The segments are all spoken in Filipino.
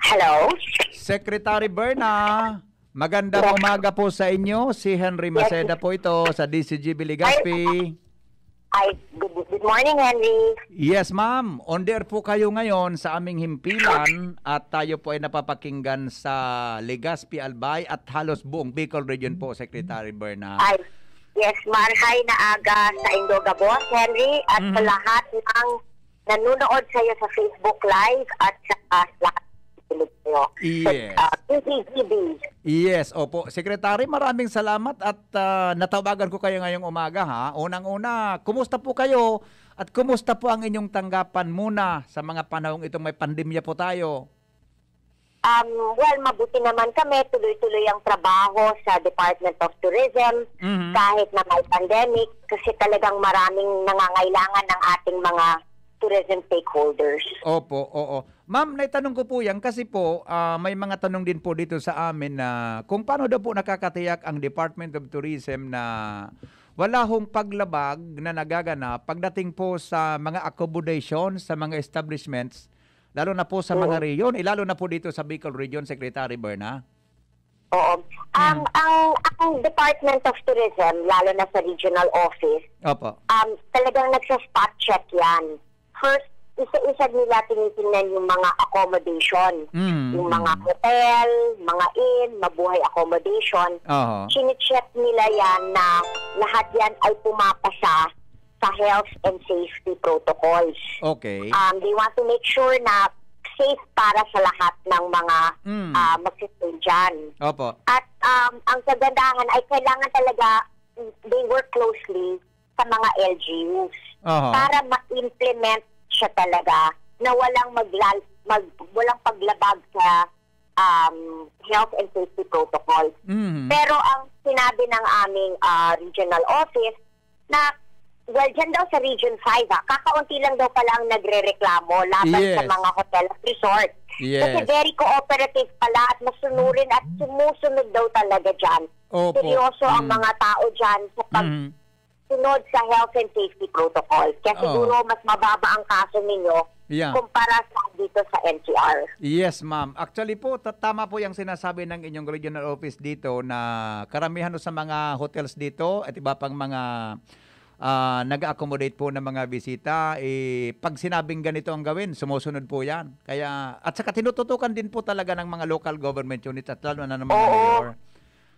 Hello? Secretary Berna, magandang umaga po sa inyo. Si Henry Maceda po ito sa DCGB Legazpi. Good morning, Henry. Yes, ma'am. On the air po kayo ngayon sa aming himpilan at tayo po ay napapakinggan sa Legazpi, Albay at halos buong Bicol Region po, Secretary Berna. Yes, marhay na aga sa Indoga Boss, Henry, at sa lahat ng nanonood sa iyo sa Facebook Live at sa lahat. Yes. Yes, opo. Secretary, maraming salamat at natawagan ko kayo ngayong umaga ha. Unang-una, kumusta po kayo at kumusta po ang inyong tanggapan muna sa mga panahong itong may pandemya po tayo? Well, mabuti naman kami. Tuloy-tuloy ang trabaho sa Department of Tourism kahit na may pandemic kasi talagang maraming nangangailangan ng ating mga tourism stakeholders. Opo, oo. Ma'am, naitanong ko po yan kasi po may mga tanong din po dito sa amin na kung paano daw po nakakatiyak ang Department of Tourism na wala hong paglabag na nagaganap pagdating po sa mga accommodation, sa mga establishments, lalo na po sa mga region, lalo na po dito sa Bicol Region, Secretary Berna. Oo. Ang Department of Tourism, lalo na sa regional office, opo, talagang nagsa-spot check yan. First, isa-isa nila tinitingnan yung mga accommodation. Yung mga hotel, mga inn, mabuhay accommodation. Chine-check nila yan na lahat yan ay pumapasa sa health and safety protocols. Okay. They want to make sure na safe para sa lahat ng mga magsistay dyan. Opo. At ang kagandahan ay kailangan talaga they work closely sa mga LGUs para ma-implement siya talaga na walang walang paglabag sa health and safety protocols. Pero ang sinabi ng aming regional office na well, dyan daw sa Region 5, kakaunti lang daw pala ang nagre-reklamo laban sa mga hotel at resort. Kasi very cooperative pala at masunurin at sumusunod daw talaga dyan. Seryoso ang mga tao dyan sa pagsunod sa health and safety protocols. Kaya siguro mas mababa ang kaso ninyo kumpara sa dito sa NCR. Yes, ma'am. Actually po, tama po yung sinasabi ng inyong regional office dito na karamihan sa mga hotels dito at iba pang mga nag-accommodate po ng mga bisita, pag sinabing ganito ang gawin, sumusunod po yan. Kaya, at saka tinututukan din po talaga ng mga local government units at lalo na ng mga mayor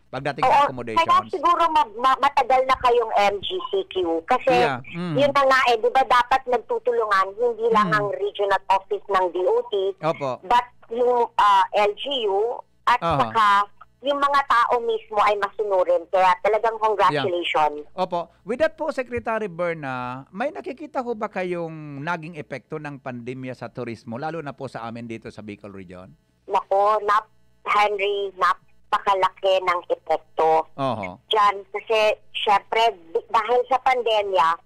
pagdating sa accommodations. Kaya siguro matagal na kayong MGCQ kasi yun na nga di ba dapat nagtutulungan hindi lang ang regional office ng DOT but yung LGU at saka yung mga tao mismo ay masunurin. Kaya talagang congratulations. Opo. With that po, Secretary Berna, may nakikita ho ba kayong naging epekto ng pandemya sa turismo, lalo na po sa amin dito sa Bicol Region? Nako, Henry, napakalaki ng epekto. Diyan, kasi syempre, dahil sa pandemya,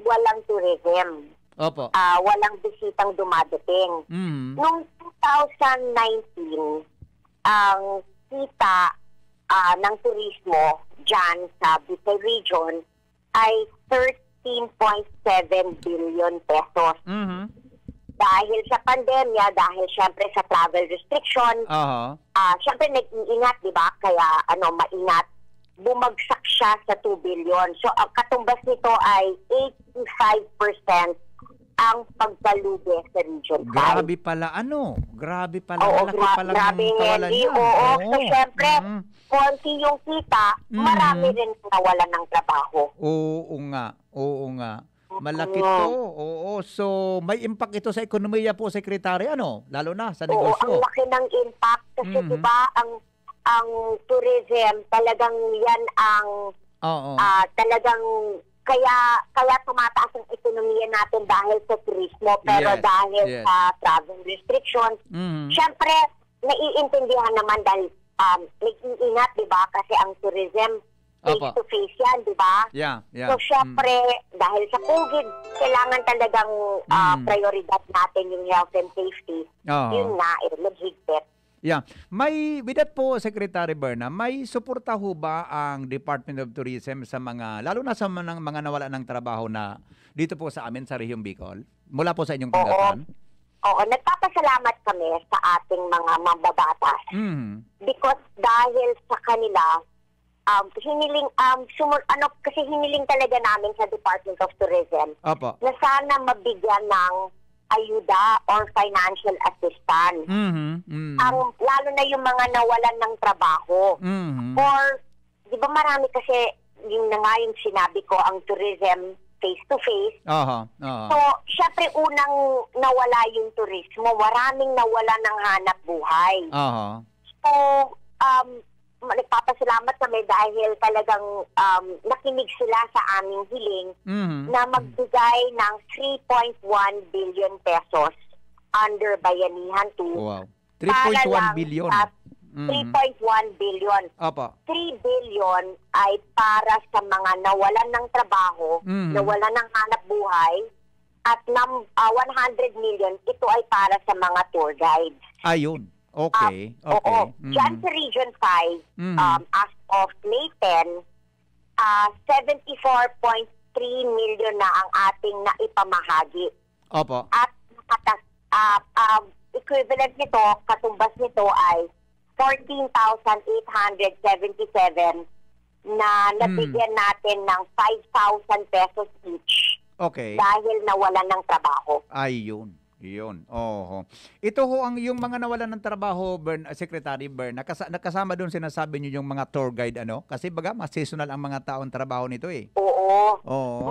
walang tourism. Opo. Walang bisitang dumadating. Noong 2019, ang kita ng turismo dyan sa Bicol Region ay 13.7 billion pesos. Dahil sa pandemya, dahil syempre sa travel restriction, syempre nag-iingat, di ba? Kaya maingat, bumagsak siya sa 2 billion. So ang katumbas nito ay 85% ang pagkalugi sa Region 5. Grabe pala, Grabe pala, malaki pala ang kawalan niya. So, syempre, konti yung kita, marami rin nawalan ng trabaho. Oo nga. Malaki to. So, may impact ito sa ekonomiya po, Secretary, Lalo na sa negosyo. Ang laki ng impact kasi, diba, ang tourism, talagang yan ang talagang kaya tumataas ang ekonomiya natin dahil sa turismo pero dahil sa travel restrictions. Syempre, naiintindihan naman dahil nag-iingat, di ba? Kasi ang tourism, face-to-face yan, di ba? So, syempre, dahil sa COVID, kailangan talagang prioridad natin yung health and safety. Yun na, naghigpit. With that po, Secretary Berna, may suporta ho ba ang Department of Tourism sa mga, lalo na sa mga nawala ng trabaho na dito po sa amin sa Rehiyong Bicol? Mula po sa inyong tanggapan? Oo, nagpapasalamat kami sa ating mga mambabatas. Because dahil sa kanila, kasi hiniling talaga namin sa Department of Tourism na sana mabigyan ng ayuda or financial assistance. Lalo na yung mga nawalan ng trabaho. Or, di ba marami kasi, yung na nga yung sinabi ko, ang tourism face-to-face. So, syempre unang nawala yung turismo, maraming nawala ng hanap buhay. So, nagpapasalamat kami dahil talagang nakinig sila sa aming hiling na magbigay ng 3.1 billion pesos under Bayanihan 2. Wow. 3.1 billion. 3.1 billion. 3 billion ay para sa mga nawalan ng trabaho, nawalan ng hanap buhay, at 100 million, ito ay para sa mga tour guides. Ayun. Okay. Oo. Diyan sa Region 5, as of May 10, 74.3 million na ang ating naipamahagi. At equivalent nito, katumbas nito ay 14,877 na nabigyan natin ng 5,000 pesos each. Dahil nawalan ng trabaho. Ayun. Yun. Ito ho ang yung mga nawalan ng trabaho, Secretary Bern, nakasama doon sinasabi niyo yung mga tour guide, ano? Kasi baga, mas seasonal ang mga taong trabaho nito eh. Oo.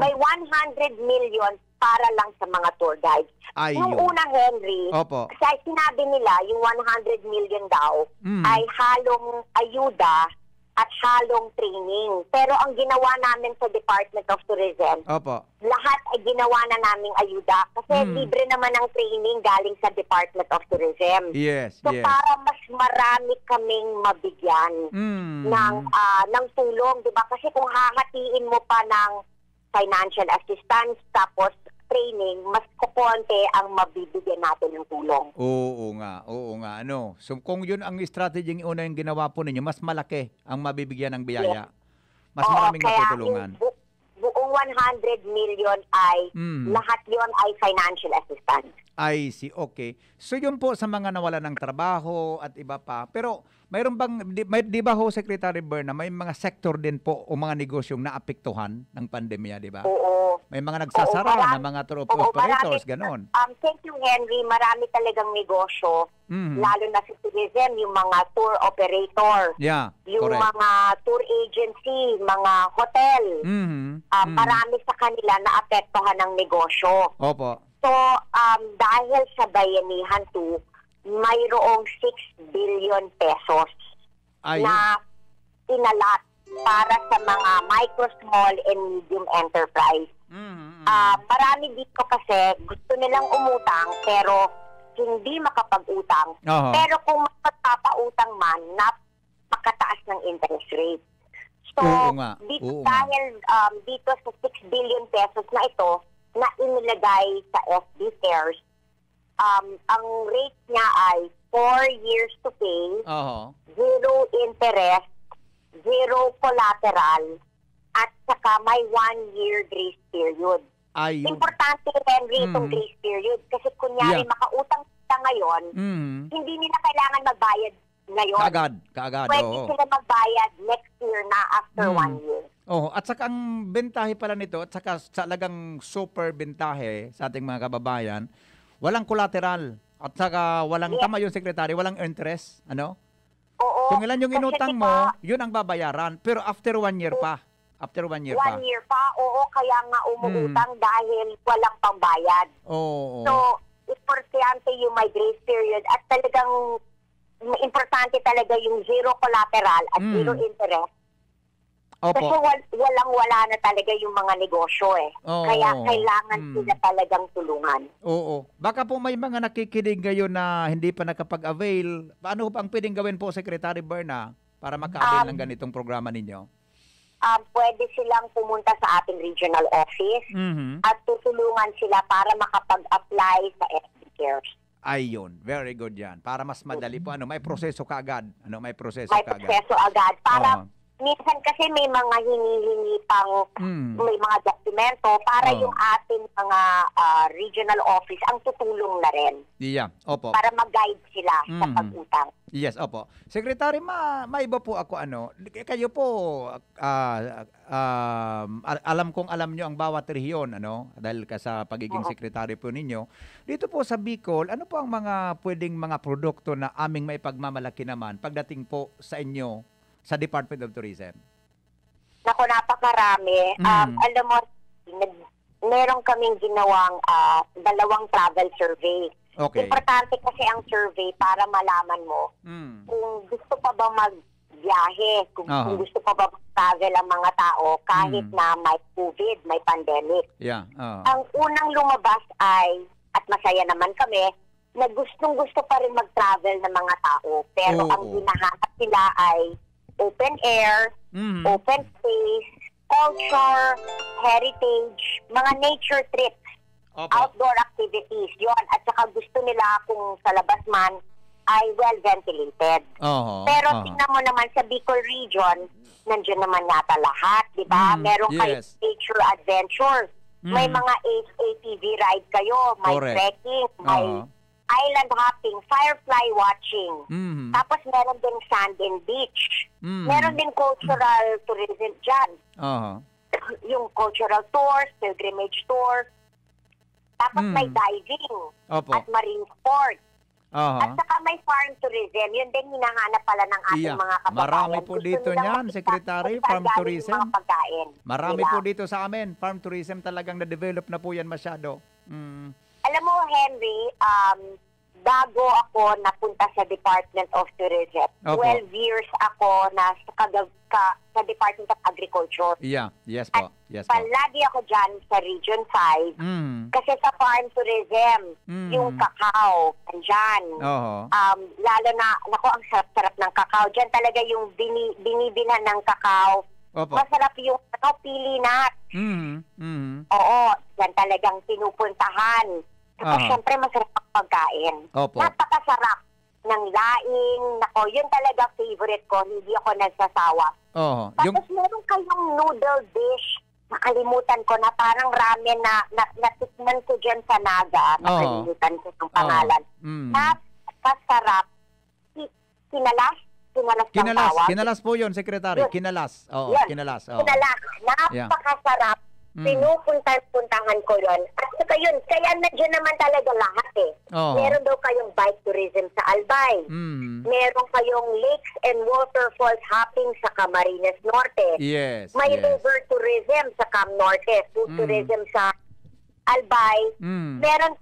May 100 million para lang sa mga tour guides. Nung una, Henry, kasi sinabi nila yung 100 million daw ay halong ayuda at halong training. Pero ang ginawa namin sa Department of Tourism, lahat ay ginawa na naming ayuda kasi libre naman ang training galing sa Department of Tourism. So para mas marami kaming mabigyan ng tulong, di ba? Kasi kung hahatiin mo pa ng financial assistance tapos training, mas kukonte ang mabibigyan natin ng tulong. Oo nga. Ano? So kung yun ang strategy yung una yung ginawa po ninyo, mas malaki ang mabibigyan ng biyaya. Mas maraming matutulungan. Buong 100 million ay, lahat yon ay financial assistance. I see, okay. So yun po sa mga nawala ng trabaho at iba pa. Pero mayroon bang, di ba ho, Secretary Bern, may mga sector din po o mga negosyong naapektuhan ng pandemya, di ba? May mga nagsasara na mga tour operators, ganon. Thank you, Henry. Marami talagang negosyo, lalo na sa tourism, yung mga tour operator, yung mga tour agency, mga hotel. Marami sa kanila naapektuhan ng negosyo. So, dahil sa Bayanihan 2, mayroong 6 billion pesos na inalat para sa mga micro, small, and medium enterprise. Marami dito kasi gusto nilang umutang pero hindi makapag-utang. Pero kung magpapautang man, napakataas ng interest rate. So, dahil dito sa 6 billion pesos na ito, na inilagay sa FB Cares, ang rate niya ay 4 years to pay, 0 interest, 0 collateral, at saka may 1-year grace period. Importante, Henry, itong grace period. Kasi kunyari, makautang kita ngayon, hindi nila kailangan magbayad ngayon. Kaagad. Pwede sila magbayad next year na after 1 year. At saka ang bentahe pala nito, at saka talagang super bentahe sa ating mga kababayan, walang collateral, at saka walang, tama yung Secretary, walang interest, ano? Kung ilan yung inutang mo, yun ang babayaran, pero after 1 year pa. After 1 year pa. 1 year pa, kaya nga umuutang dahil walang pambayad. So, importante yung may grace period, at talagang importante talaga yung 0 collateral at 0 interest. Kasi walang-wala na talaga yung mga negosyo eh. Kaya kailangan sila talagang tulungan. Baka po may mga nakikinig ngayon na hindi pa nakapag-avail. Paano pa ang pwedeng gawin po, Secretary Berna, para maka-avail ng ganitong programa ninyo? Pwede silang pumunta sa ating regional office at tutulungan sila para makapag-apply sa FB Cares. Ayun, very good yan. Para mas madali po, may proseso kaagad. May proseso agad. Para minsan kasi may mga hinihingi pang may mga dokumento para yung ating mga regional office ang tutulong na rin. Yeah, opo. Para mag-guide sila sa pag-utang. Yes, opo. Secretary, maiba po ako kayo po alam kong alam nyo ang bawat rehiyon dahil sa pagiging secretary po ninyo. Dito po sa Bicol, ano po ang mga pwedeng mga produkto na aming maipagmamalaki naman pagdating po sa inyo sa Department of Tourism? Naku, napakarami. Alam mo, meron kaming ginawang 2 travel survey. Okay. Importante kasi ang survey para malaman mo kung gusto pa ba magbiyahe, kung gusto pa ba mag-travel ang mga tao kahit na may COVID, may pandemic. Yeah. Ang unang lumabas ay, at masaya naman kami, na gustong-gusto pa rin mag-travel ng mga tao. Pero ang hinahanap nila ay open air, open space, culture, heritage, mga nature trips. Outdoor activities, yon. At saka gusto nila kung sa labas man ay well-ventilated. Pero tingnan mo naman sa Bicol region, nandiyan naman yata lahat, di ba? Meron kayo nature adventure. May mga ATV ride kayo, may trekking, may island hopping, firefly watching. Tapos meron din sand and beach. Meron din cultural tourism dyan. Yung cultural tours, pilgrimage tours. Tapos may diving at marine sports. At saka may farm tourism. Yun din hinahanap pala ng ating mga kababayan. Marami po dito niyan, Secretary, farm tourism. Marami po dito sa amin. Farm tourism talagang na-develop na po yan masyado. Alam mo, Henry, bago ako napunta sa Department of Tourism, 12 years ako na sa Department of Agriculture. Yeah, yes po. Yes po. Palagi ako dyan sa Region 5 kasi sa farm tourism, yung cacao, andyan. Lalo na, naku, ang sarap-sarap ng cacao. Dyan talaga yung binibilhan ng cacao. Masarap yung pili nut. Oo, dyan talagang pinupuntahan. Tapos syempre masarap ang pagkain. Napakasarap ng laing. Nako, yun talaga favorite ko. Hindi ako nagsasawa. Tapos meron kayong noodle dish. Nakalimutan ko na parang ramen na natikman ko dyan sa Naga. Nakalimutan ko ng pangalan. Napakasarap. Kinalas? Kinalas po yun, Secretary. Kinalas. Kinalas. Kinalas. Napakasarap. Pinupuntahan ko yun. At saka yun, kaya nandiyan naman talaga lahat eh. Meron daw kayong bike tourism sa Albay. Meron kayong lakes and waterfalls hopping sa Camarines Norte. May river tourism sa Cam Norte. Food tourism sa Albay. Meron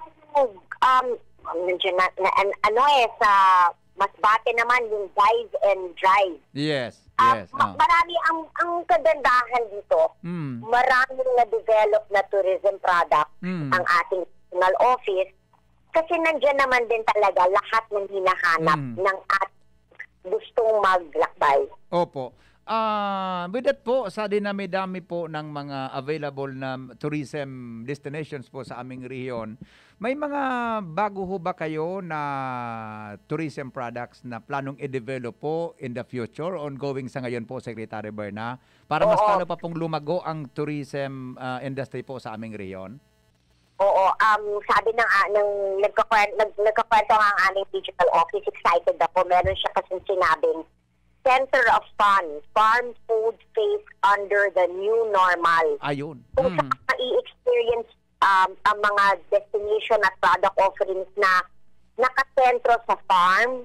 nandiyan sa Masbate naman yung dive and drive. Marami ang kagandahan dito. Maraming na-develop na tourism product ang ating national office kasi nandiyan naman din talaga lahat ng hinahanap ng gustong maglakbay. Opo. With that po, sa dinami-dami po ng mga available na tourism destinations po sa aming rehiyon, may mga bago ho ba kayo na tourism products na planong i-develop po in the future, ongoing sa ngayon po, Secretary Berna, para mas lalo pa pong lumago ang tourism industry po sa aming rehiyon? Sabi ng nagkakwento nga ang aming digital office, excited ako. Meron siya kasing sinabing, Center of Fun, Farm Food Face under the New Normal. Ayun. Kung saan i-experience ang mga destination at product offerings na nakasentro sa farm,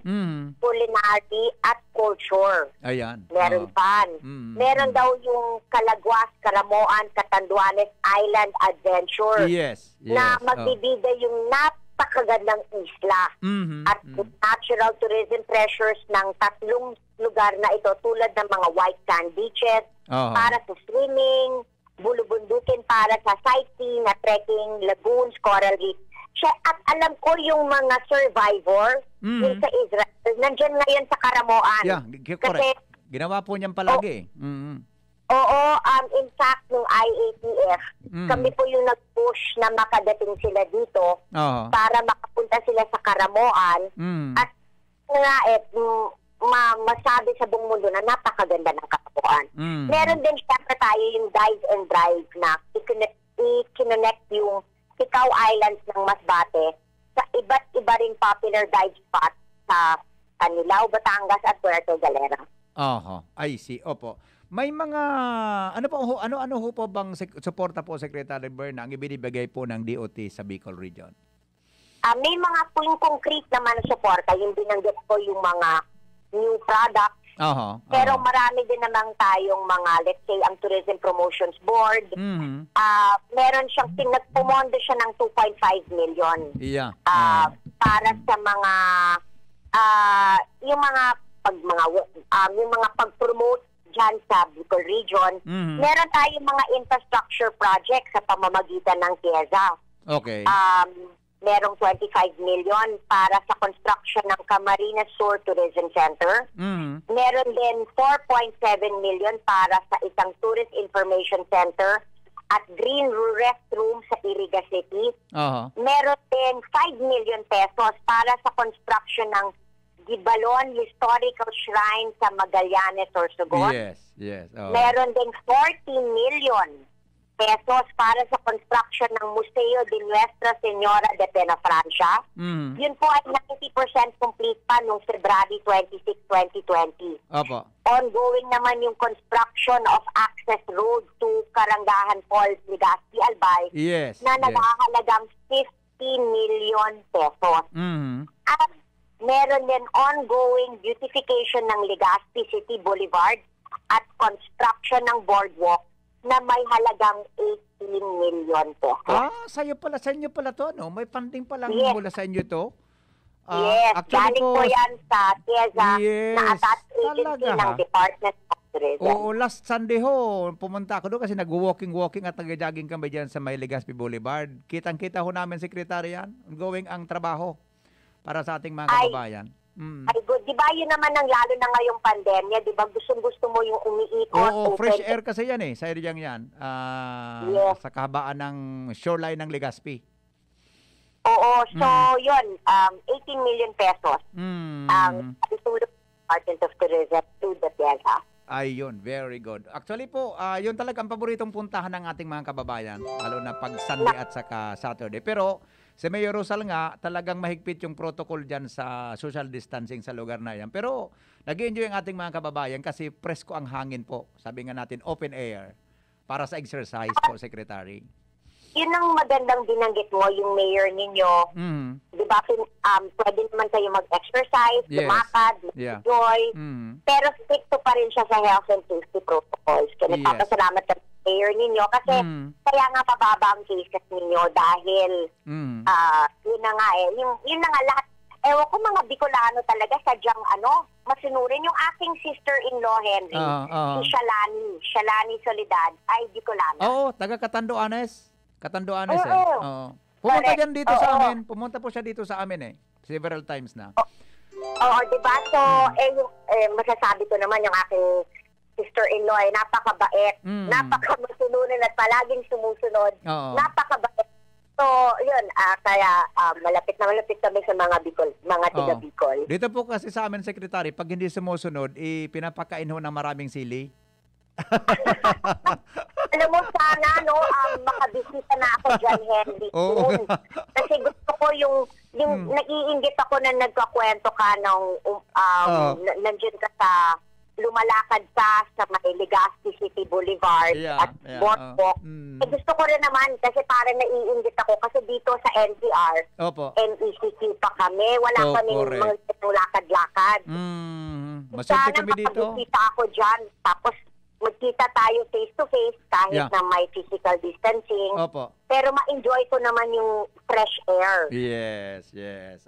culinary, at culture. Ayan. Meron fun. Meron daw yung Calaguas, Caramoan, Catanduanes Island Adventure. Na magbibigay yung napakagandang isla at natural tourism treasures ng 3 lugar na ito tulad ng mga white sand beaches para sa swimming, bulubundukin para sa sightseeing at trekking, lagoons, coral reef. At alam ko yung mga survivor yung sa Israel, nandyan ngayon sa Caramoan. Correct. Ginawa po niyan palagi. In fact, nung IATF, kami po yung nag-push na makadating sila dito para makapunta sila sa Caramoan. At nga masabi sa buong mundo na napakaganda ng katawan. Meron din syempre tayo yung Dive and Drive na i-connect yung Ikaw Islands ng Masbate sa iba't iba ring popular dive spot sa Canilao, Batangas at Puerto Galera. I see. Opo. May mga ano ho po bang suporta po, Secretary Berna, ang ibinibigay po ng DOT sa Bicol Region? May mga concrete naman na suporta. Yung binanggit ko yung mga new products. Pero marami din naman tayong mga, let's say, ang Tourism Promotions Board. Meron siyang, nagpumondo siya ng 2.5 million. Yeah. Para sa mga, yung mga pag-promote dyan sa Bicol Region. Meron tayong mga infrastructure projects sa pamamagitan ng KEZA. Okay. Merong 25 million para sa construction ng Camarines Sur Tourism Center. Meron din 4.7 million para sa isang tourist information center at green restroom sa Iriga City. Meron din 5 million pesos para sa construction ng Gibalon Historical Shrine sa Magallanes, Sorsogon. Yes. Meron din 40 million pesos para sa construction ng Museo de Nuestra Señora de Penafrancia. Yun po ay 90% complete pa noong February 26, 2020. Ongoing naman yung construction of access road to Karangahan Falls, Legazpi, Albay na nakakalagang 50 million pesos. At meron din ongoing beautification ng Legazpi City Boulevard at construction ng boardwalk na may halagang 18 million pesos. Sa inyo pala to, no? May funding pala mula sa inyo to? Galing po yan sa TIEZA na attached agency ng Department of Tourism. Last Sunday ho, pumunta ako doon kasi nag-walking at nag-jogging kami dyan sa may Legazpi Boulevard. Kitang-kita ho namin, Secretary, yan. Ongoing ang trabaho para sa ating mga kababayan. Ay, good. Di ba yun naman ang lalo na ngayong pandemya, di ba gustong-gusto mo yung umiikot? Fresh air kasi yan sa area yan. Sa kahabaan ng shoreline ng Legazpi. So yun, 18 million pesos ang itulong Department of Tourism to the TIEZA. Ayun, very good. Actually po, yun talaga ang paboritong puntahan ng ating mga kababayan, lalo na pag Sunday at saka Saturday. Pero si Mayor Rosal nga, talagang mahigpit yung protocol dyan sa social distancing sa lugar na yan. Pero nag-enjoy ang ating mga kababayan kasi presko ang hangin po. Sabi nga natin, open air para sa exercise po, Secretary. Yun ang magandang binanggit mo, yung mayor ninyo. Di ba, pwede naman kayo mag-exercise, lumakad, mag-enjoy. Pero stricto pa rin siya sa health and safety protocols. Kaya nagpapasalamat ka mayor ninyo kasi kaya nga pababa ang cases ninyo dahil yun na nga yun na nga lahat. Ewan ko mga Bicolano talaga sadyang masunurin. Yung aking sister-in-law Henry, si Shalani Soledad ay Bicolano. Taga Catanduanes. Catanduanes Pumunta dyan dito sa amin. Pumunta po siya dito sa amin several times na. Diba? So, masasabi ko naman yung aking sister-in-law ay napakabait, napakasunurin at palaging sumusunod, napakabait. So, yun, kaya malapit na malapit kami sa mga Bicol, mga taga-Bicol. Dito po kasi sa amin, Secretary, pag hindi sumusunod, pinapakain ho ng maraming sili. Alam mo, sana, makabisita na ako dyan, Henry. Kasi gusto ko yung naiinggit ako na nagkakwento ka nandiyan ka sa lumalakad ka sa may Legazpi City Boulevard at Boardwalk. Gusto ko rin naman kasi parang naiinggit ako kasi dito sa NCR, NECQ pa kami. Wala kaming mga lakad-lakad. Maswerte kami dito. Sana makabisita ako dyan. Tapos magkita tayo face-to-face kahit na may physical distancing. Pero ma-enjoy ko naman yung fresh air. Yes.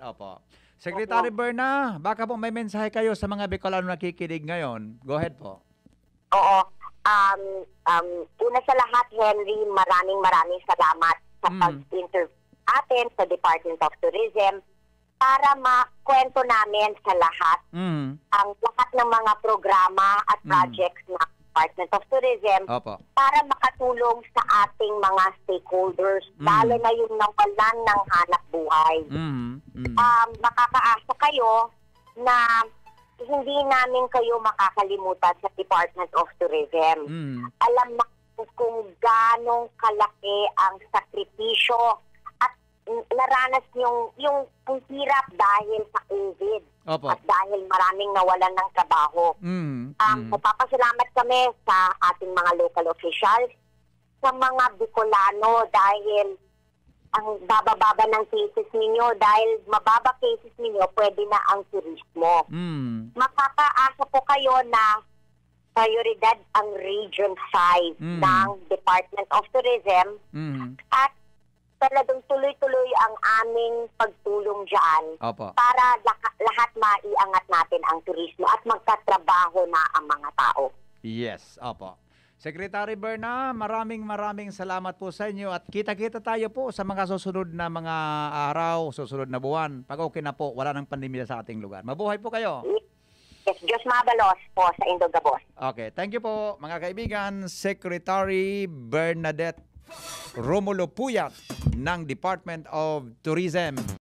Opo. Secretary Berna, baka po may mensahe kayo sa mga Bicolano nakikinig ngayon. Go ahead po. Una sa lahat, Henry, maraming salamat sa pag-interview atin sa Department of Tourism para makwento namin sa lahat ang lahat ng mga programa at projects na Department of Tourism para makatulong sa ating mga stakeholders, lalo na yung nawalan ng hanap buhay. Makakaasa kayo na hindi namin kayo makakalimutan sa Department of Tourism. Alam mo kung ganong kalaki ang sakripisyo at naranas yung hirap dahil sa COVID. Opo. At dahil maraming nawalan ng trabaho. Magpapasalamat kami sa ating mga local officials, sa mga Bicolano dahil ang baba-baba ng cases ninyo, dahil mababa cases ninyo, pwede na ang turismo. Makakaasa po kayo na prioridad ang Region 5 ng Department of Tourism at talagang tuloy-tuloy ang aming pagtulong dyan para lahat maiangat natin ang turismo at magkatrabaho na ang mga tao. Yes, opo. Secretary Berna, maraming salamat po sa inyo at kita-kita tayo po sa mga susunod na mga araw, susunod na buwan. Pag okay na po, wala nang pandemya sa ating lugar. Mabuhay po kayo. Yes, Diyos mabalos po sa Indogabos. Okay, thank you po mga kaibigan. Secretary Bernadette Romulo Puyat ng Department of Tourism.